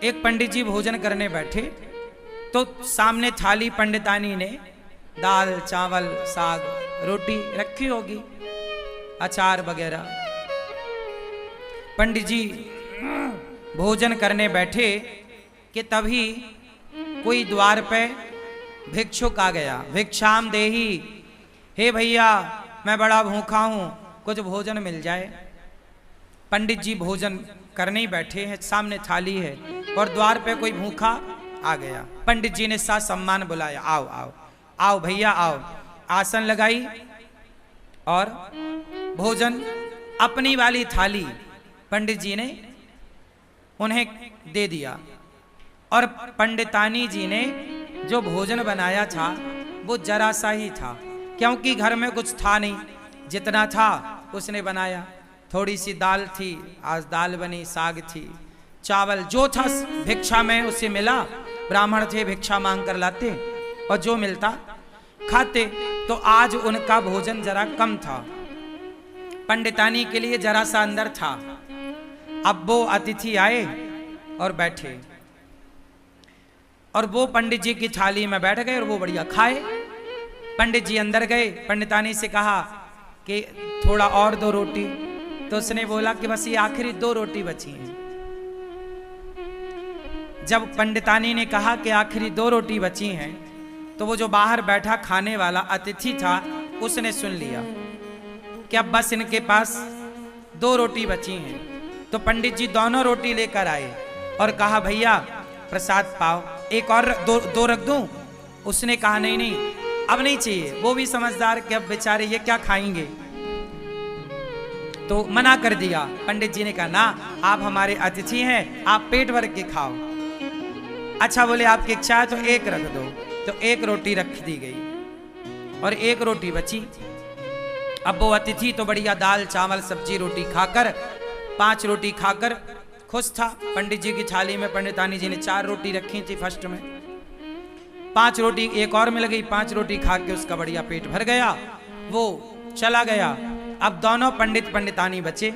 एक पंडित जी भोजन करने बैठे तो सामने थाली पंडितानी ने दाल चावल साग रोटी रखी होगी, अचार वगैरह। पंडित जी भोजन करने बैठे कि तभी कोई द्वार पे भिक्षुक आ गया। भिक्षाम देही, हे भैया मैं बड़ा भूखा हूं, कुछ भोजन मिल जाए। पंडित जी भोजन करने ही बैठे हैं, सामने थाली है और द्वार पे कोई भूखा आ गया। पंडित जी ने सा सम्मान बुलाया, आओ आओ आओ भैया आओ। आसन लगाई और भोजन अपनी वाली थाली पंडित जी ने उन्हें दे दिया। और पंडितानी जी ने जो भोजन बनाया था वो जरा सा ही था, क्योंकि घर में कुछ था नहीं, जितना था उसने बनाया। थोड़ी सी दाल थी, आज दाल बनी, साग थी, चावल जो था भिक्षा में उसे मिला। ब्राह्मण थे, भिक्षा मांग कर लाते और जो मिलता खाते। तो आज उनका भोजन जरा कम था, पंडितानी के लिए जरा सा अंदर था। अब वो अतिथि आए और बैठे और वो पंडित जी की थाली में बैठ गए और वो बढ़िया खाए। पंडित जी अंदर गए, पंडितानी से कहा कि थोड़ा और दो रोटी। तो उसने बोला कि बस ये आखिरी 2 रोटी बची हैं। जब पंडितानी ने कहा कि आखिरी 2 रोटी बची हैं, तो वो जो बाहर बैठा खाने वाला अतिथि था उसने सुन लिया कि अब बस इनके पास 2 रोटी बची हैं। तो पंडित जी दोनों रोटी लेकर आए और कहा भैया प्रसाद पाओ, एक और दो रख दूं। उसने कहा नहीं नहीं अब नहीं चाहिए। वो भी समझदार कि अब बेचारे ये क्या खाएंगे, तो मना कर दिया। पंडित जी ने कहा ना, आप हमारे अतिथि हैं, आप पेट भर के खाओ। अच्छा बोले आपकी इच्छा है तो एक रख दो। तो 1 रोटी रख दी गई और 1 रोटी बची। अब वो अतिथि तो बढ़िया दाल चावल सब्जी रोटी खाकर 5 रोटी खाकर खुश था। पंडित जी की थाली में पंडितानी जी ने 4 रोटी रखी थी फर्स्ट में, 5 रोटी एक और मिल गई। 5 रोटी खा के उसका बढ़िया पेट भर गया, वो चला गया। अब दोनों पंडित पंडितानी बचे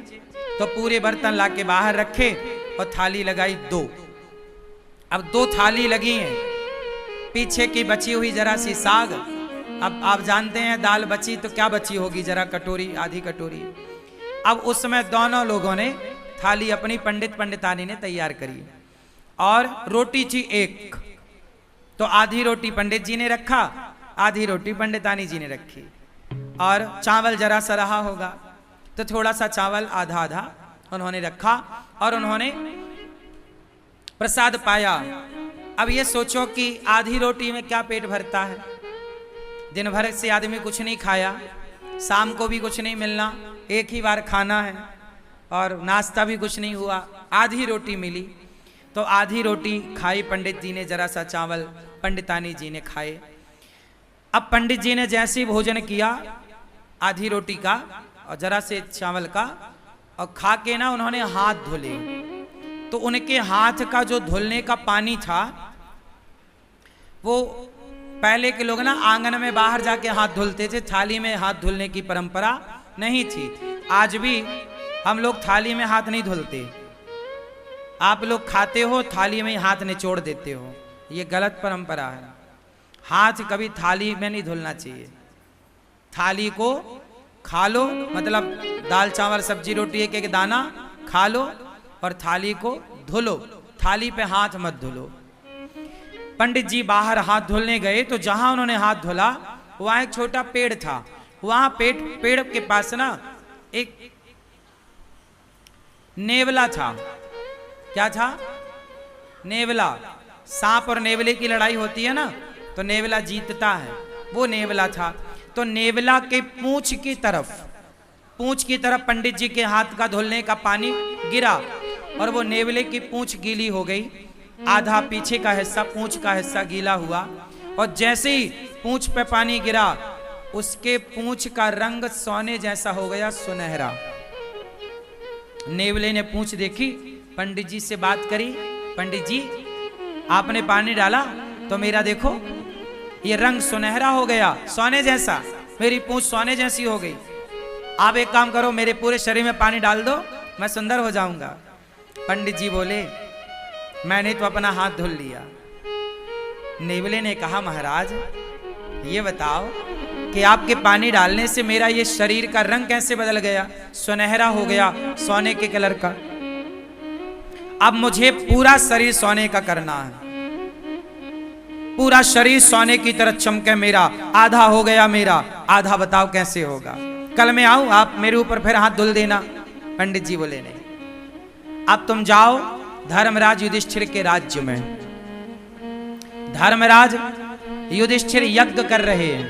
तो पूरे बर्तन लाके बाहर रखे और थाली लगाई 2। अब 2 थाली लगी हैं, पीछे की बची हुई जरा सी साग। अब आप जानते हैं दाल बची तो क्या बची होगी, जरा कटोरी आधी कटोरी। अब उसमें दोनों लोगों ने थाली अपनी पंडित पंडितानी ने तैयार करी और रोटी थी 1। तो आधी रोटी पंडित जी ने रखा, आधी रोटी पंडितानी जी ने रखी। और चावल जरा सा रहा होगा तो थोड़ा सा चावल आधा आधा उन्होंने रखा और उन्होंने प्रसाद पाया। अब ये सोचो कि आधी रोटी में क्या पेट भरता है। दिन भर से आदमी कुछ नहीं खाया, शाम को भी कुछ नहीं मिलना, एक ही बार खाना है और नाश्ता भी कुछ नहीं हुआ, आधी रोटी मिली। तो आधी रोटी खाई पंडित जी ने, जरा सा चावल पंडितानी जी ने खाए। अब पंडित जी ने जैसे ही भोजन किया आधी रोटी का और जरा से चावल का और खा के ना उन्होंने हाथ धुले। तो उनके हाथ का जो धुलने का पानी था वो पहले के लोग ना आंगन में बाहर जाके हाथ धुलते थे, थाली में हाथ धुलने की परंपरा नहीं थी। आज भी हम लोग थाली में हाथ नहीं धुलते। आप लोग खाते हो थाली में हाथ निचोड़ देते हो, ये गलत परंपरा है। हाथ कभी थाली में नहीं धुलना चाहिए। थाली को खा लो, मतलब दाल चावल सब्जी रोटी एक एक दाना खा लो और थाली को धुलो, थाली पे हाथ मत धुलो। पंडित जी बाहर हाथ धुलने गए तो जहां उन्होंने हाथ धुला वहां एक छोटा पेड़ था। वहां पेड़ के पास ना एक नेवला था। क्या था? नेवला। सांप और नेवले की लड़ाई होती है ना, तो नेवला जीतता है, वो नेवला था। तो नेवला के पूंछ की तरफ पंडित जी के हाथ का धुलने का पानी गिरा और वो नेवले की पूंछ गीली हो गई। आधा पीछे का हिस्सा, पूंछ का हिस्सा गीला हुआ और जैसे ही पूंछ पे पानी गिरा उसके पूंछ का रंग सोने जैसा हो गया, सुनहरा। नेवले ने पूंछ देखी, पंडित जी से बात करी, पंडित जी आपने पानी डाला तो मेरा देखो ये रंग सुनहरा हो गया, सोने जैसा, मेरी पूंछ सोने जैसी हो गई। आप एक काम करो, मेरे पूरे शरीर में पानी डाल दो, मैं सुंदर हो जाऊंगा। पंडित जी बोले मैंने तो अपना हाथ धुल लिया। नेवले ने कहा महाराज ये बताओ कि आपके पानी डालने से मेरा ये शरीर का रंग कैसे बदल गया, सुनहरा हो गया, सोने के कलर का। अब मुझे पूरा शरीर सोने का करना है, पूरा शरीर सोने की तरह चमके मेरा। आधा हो गया मेरा, आधा बताओ कैसे होगा। कल मैं आऊं, आप मेरे ऊपर फिर हाथ धुल देना। पंडित जी बोले नहीं, अब तुम जाओ धर्मराज युधिष्ठिर के राज्य में। धर्मराज युधिष्ठिर यज्ञ कर रहे हैं,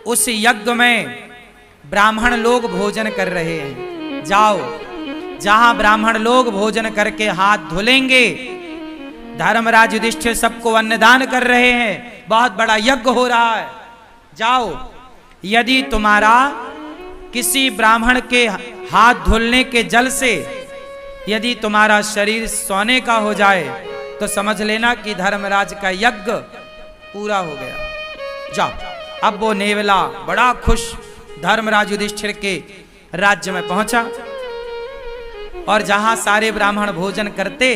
उस यज्ञ में ब्राह्मण लोग भोजन कर रहे हैं। जाओ, जहां ब्राह्मण लोग भोजन करके हाथ धुलेंगे, धर्मराज युधिष्ठिर सबको अन्नदान कर रहे हैं, बहुत बड़ा यज्ञ हो रहा है। जाओ, यदि तुम्हारा किसी ब्राह्मण के हाथ धुलने के जल से यदि तुम्हारा शरीर सोने का हो जाए तो समझ लेना कि धर्मराज का यज्ञ पूरा हो गया। जाओ। अब वो नेवला बड़ा खुश धर्मराज युधिष्ठिर के राज्य में पहुंचा, और जहां सारे ब्राह्मण भोजन करते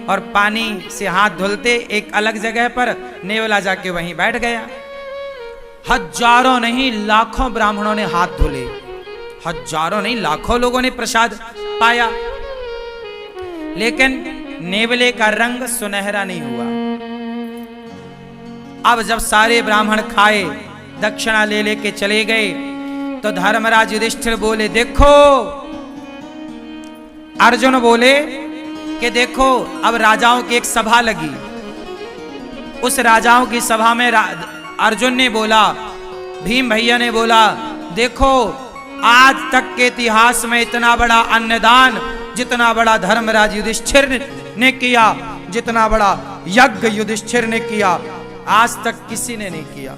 और पानी से हाथ धुलते, एक अलग जगह पर नेवला जाके वहीं बैठ गया। हजारों नहीं लाखों ब्राह्मणों ने हाथ धुले, हजारों नहीं लाखों लोगों ने प्रसाद पाया, लेकिन नेवले का रंग सुनहरा नहीं हुआ। अब जब सारे ब्राह्मण खाए, दक्षिणा ले लेके चले गए, तो धर्मराज युधिष्ठिर बोले देखो, अर्जुन बोले कि देखो अब राजाओं की एक सभा लगी। उस राजाओं की सभा में अर्जुन ने बोला, भीम भैया ने बोला, देखो आज तक के इतिहास में इतना बड़ा अन्नदान जितना बड़ा धर्मराज युधिष्ठिर ने किया, जितना बड़ा यज्ञ युधिष्ठिर ने किया, आज तक किसी ने नहीं किया।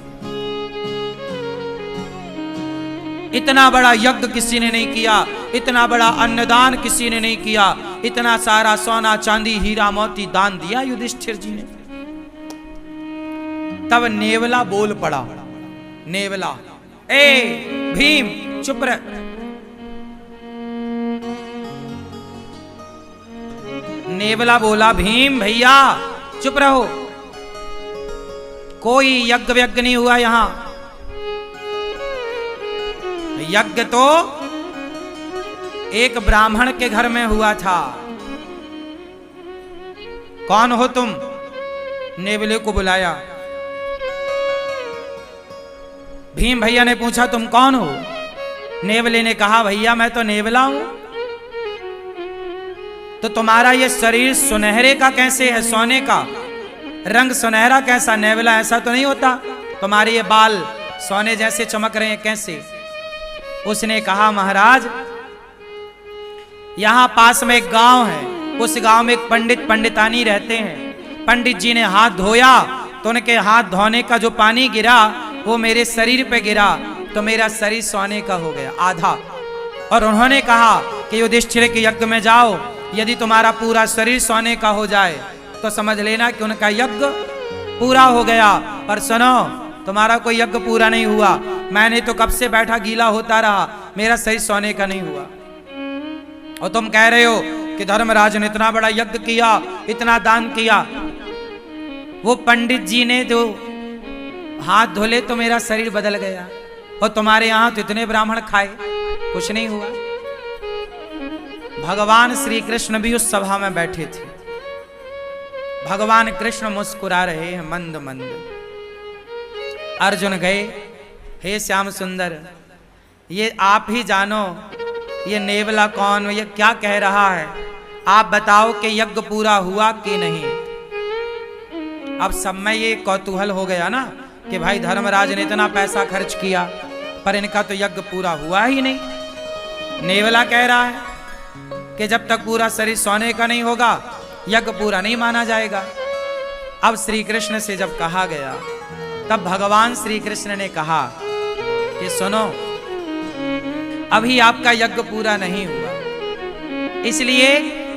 इतना बड़ा यज्ञ किसी ने नहीं किया, इतना बड़ा अन्नदान किसी ने नहीं किया, इतना सारा सोना चांदी हीरा मोती दान दिया युधिष्ठिर जी ने। तब नेवला बोल पड़ा, नेवला, ए भीम चुप रह। नेवला बोला, भीम भैया चुप रहो, कोई यज्ञ व्यज्ञ नहीं हुआ यहां। यज्ञ तो एक ब्राह्मण के घर में हुआ था। कौन हो तुम? नेवले को बुलाया। भीम भैया ने पूछा तुम कौन हो? नेवले ने कहा भैया मैं तो नेवला हूं। तो तुम्हारा ये शरीर सुनहरे का कैसे है, सोने का रंग सुनहरा कैसा? नेवला ऐसा तो नहीं होता, तुम्हारे ये बाल सोने जैसे चमक रहे हैं कैसे? उसने कहा महाराज यहां पास में एक गांव है, उस गांव में एक पंडित पंडितानी रहते हैं। पंडित जी ने हाथ धोया तो उनके हाथ धोने का जो पानी गिरा वो मेरे शरीर पे गिरा, तो मेरा शरीर सोने का हो गया आधा। और उन्होंने कहा कि युधिष्ठिर के यज्ञ में जाओ, यदि तुम्हारा पूरा शरीर सोने का हो जाए तो समझ लेना कि उनका यज्ञ पूरा हो गया। पर सुनो, तुम्हारा कोई यज्ञ पूरा नहीं हुआ, मैंने तो कब से बैठा गीला होता रहा, मेरा शरीर सोने का नहीं हुआ। और तुम कह रहे हो कि धर्मराज ने इतना बड़ा यज्ञ किया, इतना दान किया। वो पंडित जी ने जो हाथ धोले तो मेरा शरीर बदल गया, और तुम्हारे यहां तो इतने ब्राह्मण खाए, कुछ नहीं हुआ। भगवान श्री कृष्ण भी उस सभा में बैठे थे। भगवान कृष्ण मुस्कुरा रहे हैं मंद मंद। अर्जुन गए, हे श्याम सुंदर, ये आप ही जानो ये नेवला कौन, ये क्या कह रहा है, आप बताओ कि यज्ञ पूरा हुआ कि नहीं। अब सब में ये कौतूहल हो गया ना कि भाई धर्मराज ने इतना पैसा खर्च किया पर इनका तो यज्ञ पूरा हुआ ही नहीं। नेवला कह रहा है कि जब तक पूरा शरीर सोने का नहीं होगा यज्ञ पूरा नहीं माना जाएगा। अब श्री कृष्ण से जब कहा गया तब भगवान श्री कृष्ण ने कहा कि सुनो, अभी आपका यज्ञ पूरा नहीं हुआ, इसलिए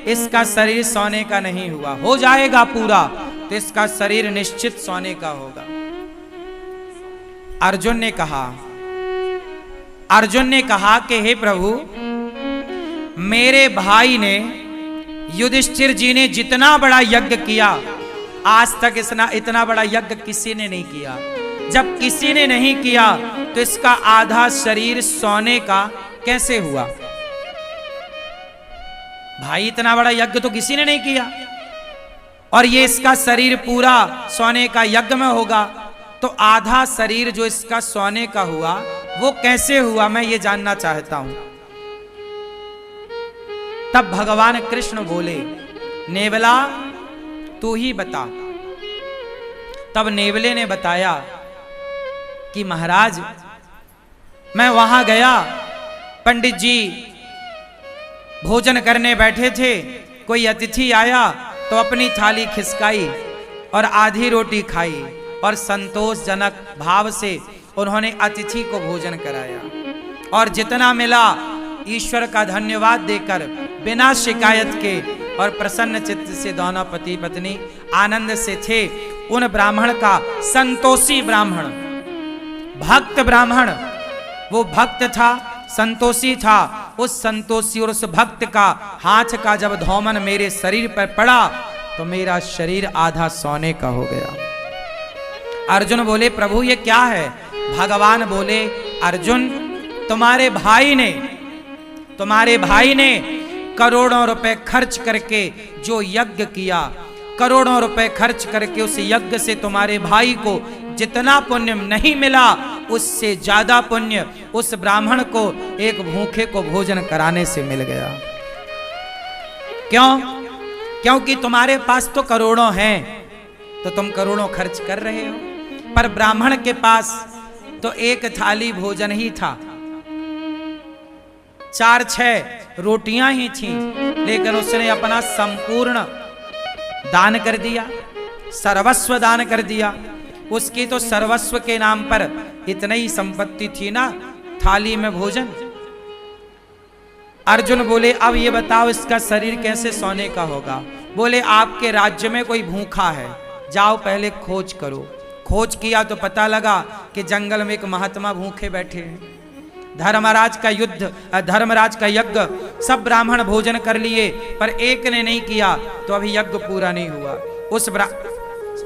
इसका शरीर सोने का नहीं हुआ। हो जाएगा पूरा तो इसका शरीर निश्चित सोने का होगा। अर्जुन ने कहा कि हे प्रभु, मेरे भाई ने युधिष्ठिर जी ने जितना बड़ा यज्ञ किया, आज तक इतना बड़ा यज्ञ किसी ने नहीं किया। जब किसी ने नहीं किया तो इसका आधा शरीर सोने का कैसे हुआ? भाई इतना बड़ा यज्ञ तो किसी ने नहीं किया, और ये इसका शरीर पूरा सोने का यज्ञ में होगा, तो आधा शरीर जो इसका सोने का हुआ वो कैसे हुआ, मैं ये जानना चाहता हूं। तब भगवान कृष्ण बोले, नेवला तू ही बता। तब नेवले ने बताया कि महाराज मैं वहां गया, पंडित जी भोजन करने बैठे थे, कोई अतिथि आया तो अपनी थाली खिसकाई और आधी रोटी खाई, और संतोषजनक भाव से उन्होंने अतिथि को भोजन कराया, और जितना मिला ईश्वर का धन्यवाद देकर बिना शिकायत के और प्रसन्न चित्त से दोनों पति पत्नी आनंद से थे। उन ब्राह्मण का, संतोषी ब्राह्मण, भक्त ब्राह्मण, वो भक्त था, संतोषी था, उस संतोषी और उस भक्त का हाथ का जब धौमन मेरे शरीर पर पड़ा तो मेरा शरीर आधा सोने का हो गया। अर्जुन बोले, प्रभु ये क्या है? भगवान बोले, अर्जुन तुम्हारे भाई ने करोड़ों रुपए खर्च करके जो यज्ञ किया, करोड़ों रुपए खर्च करके उस यज्ञ से तुम्हारे भाई को जितना पुण्य नहीं मिला, उससे ज्यादा पुण्य उस ब्राह्मण को एक भूखे को भोजन कराने से मिल गया। क्यों? क्योंकि तुम्हारे पास तो करोड़ों हैं, तो तुम करोड़ों खर्च कर रहे हो, पर ब्राह्मण के पास तो एक थाली भोजन ही था, 4-6 रोटियां ही थी, लेकिन उसने अपना संपूर्ण दान कर दिया, सर्वस्व दान कर दिया। उसकी तो सर्वस्व के नाम पर इतनी ही संपत्ति थी ना, थाली में भोजन। अर्जुन बोले, अब ये बताओ इसका शरीर कैसे सोने का होगा? बोले, आपके राज्य में कोई भूखा है, जाओ पहले खोज करो। खोज किया तो पता लगा कि जंगल में एक महात्मा भूखे बैठे हैं। धर्मराज का यज्ञ सब ब्राह्मण भोजन कर लिए, पर एक ने नहीं किया, तो अभी यज्ञ पूरा नहीं हुआ। उस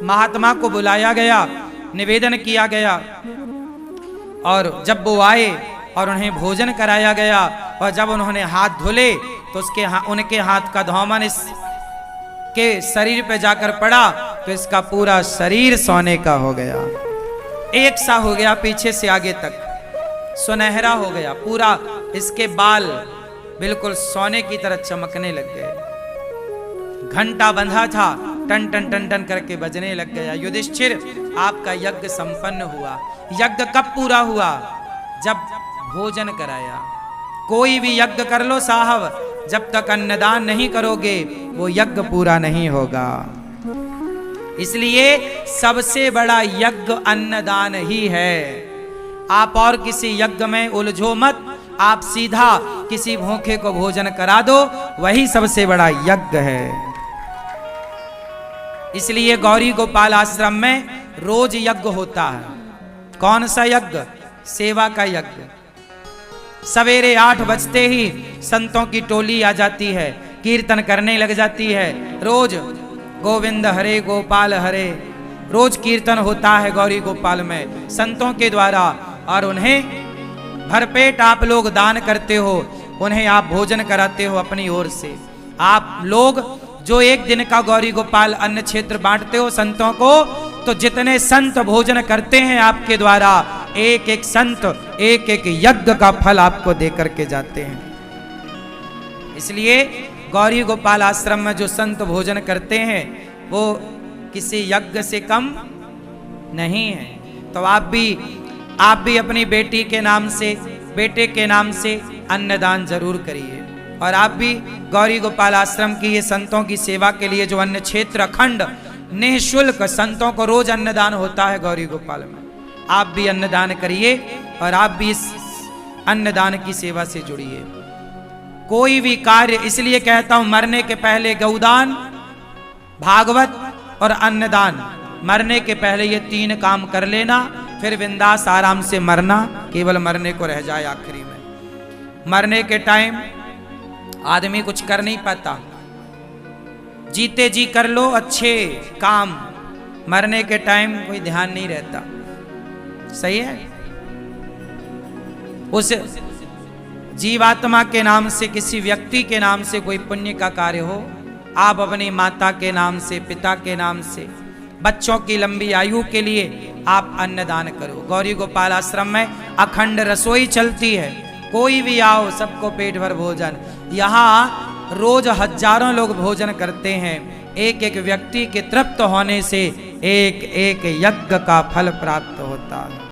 महात्मा को बुलाया गया, निवेदन किया गया, और जब वो आए और उन्हें भोजन कराया गया, और जब उन्होंने हाथ धुले तो उनके हाथ का धौमन इस के शरीर पे जाकर पड़ा, तो इसका पूरा शरीर सोने का हो गया, एक सा हो गया, पीछे से आगे तक सुनहरा हो गया पूरा। इसके बाल बिल्कुल सोने की तरह चमकने लग गए। घंटा बंधा था, टन टन टन टन करके बजने लग गया। युधिष्ठिर, आपका यज्ञ संपन्न हुआ। यज्ञ कब पूरा हुआ? जब भोजन कराया। कोई भी यज्ञ कर लो साहब, जब तक अन्नदान नहीं करोगे वो यज्ञ पूरा नहीं होगा। इसलिए सबसे बड़ा यज्ञ अन्नदान ही है। आप और किसी यज्ञ में उलझो मत, आप सीधा किसी भूखे को भोजन करा दो, वही सबसे बड़ा यज्ञ है। इसलिए गौरी गोपाल आश्रम में रोज यज्ञ होता है। कौन सा यज्ञ? सेवा का यज्ञ। सवेरे 8 बजते ही संतों की टोली आ जाती है, कीर्तन करने लग जाती है। रोज गोविंद हरे गोपाल हरे, रोज कीर्तन होता है गौरी गोपाल में संतों के द्वारा, और उन्हें भरपेट आप लोग दान करते हो, उन्हें आप भोजन कराते हो अपनी ओर से। आप लोग जो एक दिन का गौरी गोपाल अन्न क्षेत्र बांटते हो संतों को, तो जितने संत भोजन करते हैं आपके द्वारा, एक एक संत एक एक यज्ञ का फल आपको देकर के जाते हैं। इसलिए गौरी गोपाल आश्रम में जो संत भोजन करते हैं वो किसी यज्ञ से कम नहीं है। तो आप भी अपनी बेटी के नाम से, बेटे के नाम से अन्नदान जरूर करिए। और आप भी गौरी गोपाल आश्रम की ये संतों की सेवा के लिए जो अन्न क्षेत्र अखंड निःशुल्क संतों को रोज अन्नदान होता है गौरी गोपाल में, आप भी अन्नदान करिए और आप भी इस अन्नदान की सेवा से जुड़िए। कोई भी कार्य, इसलिए कहता हूं मरने के पहले गौदान, भागवत और अन्नदान, मरने के पहले ये 3 काम कर लेना, फिर बिंदास आराम से मरना, केवल मरने को रह जाए आखिरी में। मरने के टाइम आदमी कुछ कर नहीं पाता, जीते जी कर लो अच्छे काम, मरने के टाइम कोई ध्यान नहीं रहता। सही है। उस जीवात्मा के नाम से, किसी व्यक्ति के नाम से कोई पुण्य का कार्य हो, आप अपनी माता के नाम से, पिता के नाम से, बच्चों की लंबी आयु के लिए आप अन्नदान करो। गौरी गोपाल आश्रम में अखंड रसोई चलती है, कोई भी आओ सबको पेट भर भोजन। यहाँ रोज हजारों लोग भोजन करते हैं। एक एक व्यक्ति के तृप्त होने से एक एक यज्ञ का फल प्राप्त होता है।